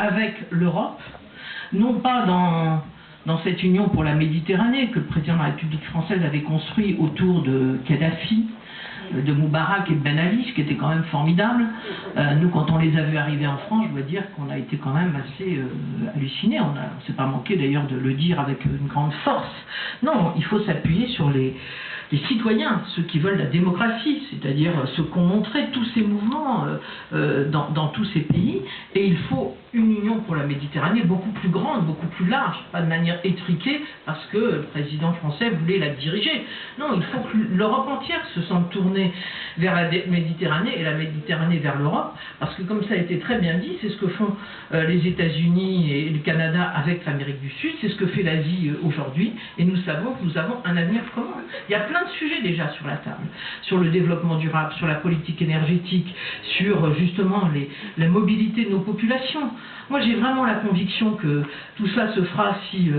avec l'Europe, non pas dans cette union pour la Méditerranée que le président de la République française avait construit autour de Kadhafi, de Moubarak et de Ben Ali, ce qui était quand même formidable. Nous, quand on les a vus arriver en France, je dois dire qu'on a été quand même assez hallucinés. On ne s'est pas manqué d'ailleurs de le dire avec une grande force. Non, il faut s'appuyer sur les citoyens, ceux qui veulent la démocratie, c'est-à-dire ce qu'ont montré tous ces mouvements dans tous ces pays. Et il faut une union pour la Méditerranée beaucoup plus grande, beaucoup plus large, pas de manière étriquée parce que le président français voulait la diriger. Non, il faut que l'Europe entière se sente tournée vers la Méditerranée et la Méditerranée vers l'Europe, parce que comme ça a été très bien dit, c'est ce que font les États-Unis et le Canada avec l'Amérique du Sud, c'est ce que fait l'Asie aujourd'hui, et nous savons que nous avons un avenir commun. Il y a plein de sujets déjà sur la table, sur le développement durable, sur la politique énergétique, sur justement la mobilité de nos populations. Moi j'ai vraiment la conviction que tout cela se fera si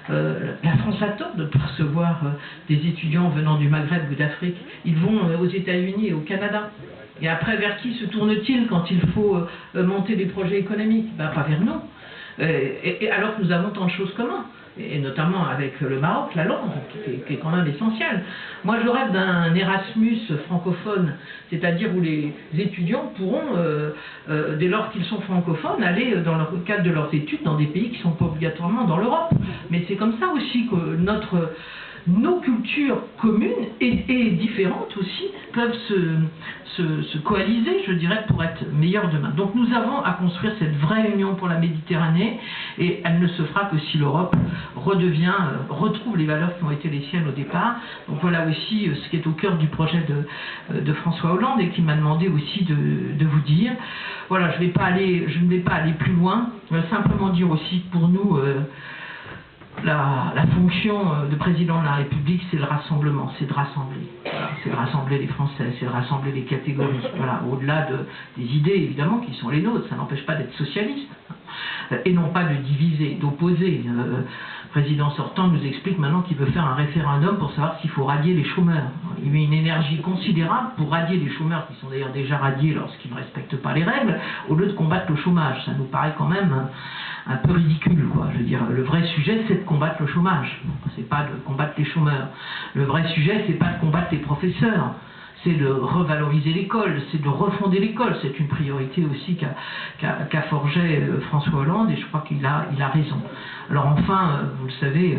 la France a tort de ne pas recevoir des étudiants venant du Maghreb ou d'Afrique. Ils vont aux États-Unis et au Canada. Et après, vers qui se tournent-ils quand il faut monter des projets économiques? Ben, pas vers nous. Et alors que nous avons tant de choses communes. Et notamment avec le Maroc, la langue, qui est quand même essentielle. Moi, je rêve d'un Erasmus francophone, c'est-à-dire où les étudiants pourront, dès lors qu'ils sont francophones, aller dans le cadre de leurs études dans des pays qui ne sont pas obligatoirement dans l'Europe. Mais c'est comme ça aussi que nos cultures communes et différentes aussi peuvent se coaliser, je dirais, pour être meilleures demain. Donc nous avons à construire cette vraie union pour la Méditerranée, et elle ne se fera que si l'Europe retrouve les valeurs qui ont été les siennes au départ. Donc voilà aussi ce qui est au cœur du projet de François Hollande, et qui m'a demandé aussi de vous dire. Voilà, je ne vais pas aller plus loin, je vais simplement dire aussi que pour nous, la fonction de président de la République, c'est le rassemblement, c'est de rassembler. Voilà, c'est de rassembler les Français, c'est de rassembler les catégories. Voilà, au-delà des idées, évidemment, qui sont les nôtres, ça n'empêche pas d'être socialiste. Et non pas de diviser, d'opposer. Le président sortant nous explique maintenant qu'il veut faire un référendum pour savoir s'il faut radier les chômeurs. Il met une énergie considérable pour radier les chômeurs, qui sont d'ailleurs déjà radiés lorsqu'ils ne respectent pas les règles, au lieu de combattre le chômage. Ça nous paraît quand même un peu ridicule, quoi. Je veux dire, le vrai sujet, c'est de combattre le chômage. C'est pas de combattre les chômeurs. Le vrai sujet, c'est pas de combattre les professeurs. C'est de revaloriser l'école, c'est de refonder l'école. C'est une priorité aussi qu'a forgé François Hollande, et je crois qu'il a raison. Alors enfin, vous le savez,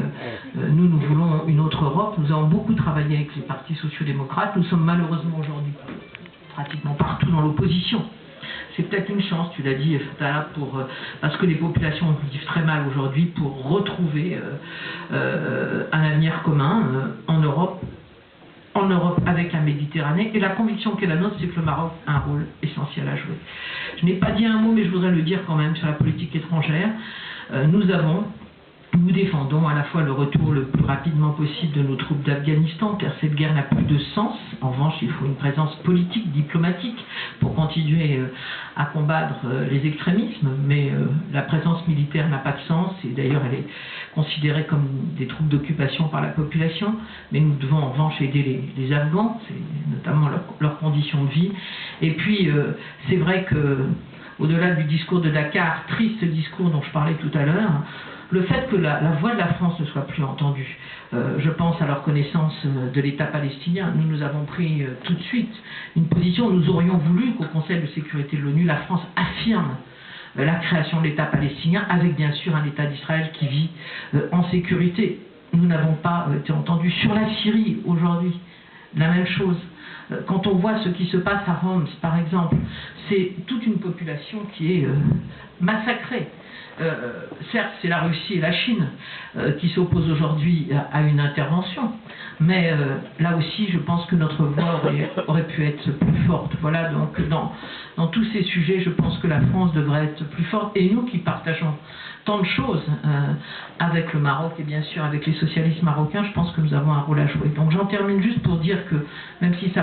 nous voulons une autre Europe. Nous avons beaucoup travaillé avec les partis sociaux-démocrates. Nous sommes malheureusement aujourd'hui pratiquement partout dans l'opposition. C'est peut-être une chance, tu l'as dit, parce que les populations vivent très mal aujourd'hui, pour retrouver un avenir commun en Europe avec la Méditerranée. Et la conviction qu'est la nôtre, c'est que le Maroc a un rôle essentiel à jouer. Je n'ai pas dit un mot, mais je voudrais le dire quand même sur la politique étrangère. Nous défendons à la fois le retour le plus rapidement possible de nos troupes d'Afghanistan, car cette guerre n'a plus de sens. En revanche, il faut une présence politique, diplomatique, pour continuer à combattre les extrémismes, mais la présence militaire n'a pas de sens, et d'ailleurs elle est considérée comme des troupes d'occupation par la population. Mais nous devons en revanche aider les Afghans, c'est notamment leurs conditions de vie. Et puis c'est vrai que, au-delà du discours de Dakar, triste discours dont je parlais tout à l'heure, le fait que la voix de la France ne soit plus entendue, je pense à la reconnaissance de l'État palestinien. Nous avons pris tout de suite une position. Nous aurions voulu qu'au Conseil de sécurité de l'ONU, la France affirme la création de l'État palestinien, avec bien sûr un État d'Israël qui vit en sécurité. Nous n'avons pas été entendus. Sur la Syrie, aujourd'hui, la même chose. Quand on voit ce qui se passe à Homs, par exemple, c'est toute une population qui est massacrée. Certes, c'est la Russie et la Chine qui s'opposent aujourd'hui à une intervention, mais là aussi, je pense que notre voix aurait pu être plus forte. Voilà, donc dans tous ces sujets, je pense que la France devrait être plus forte, et nous qui partageons tant de choses avec le Maroc et bien sûr avec les socialistes marocains, je pense que nous avons un rôle à jouer. Donc j'en termine juste pour dire que, même si ça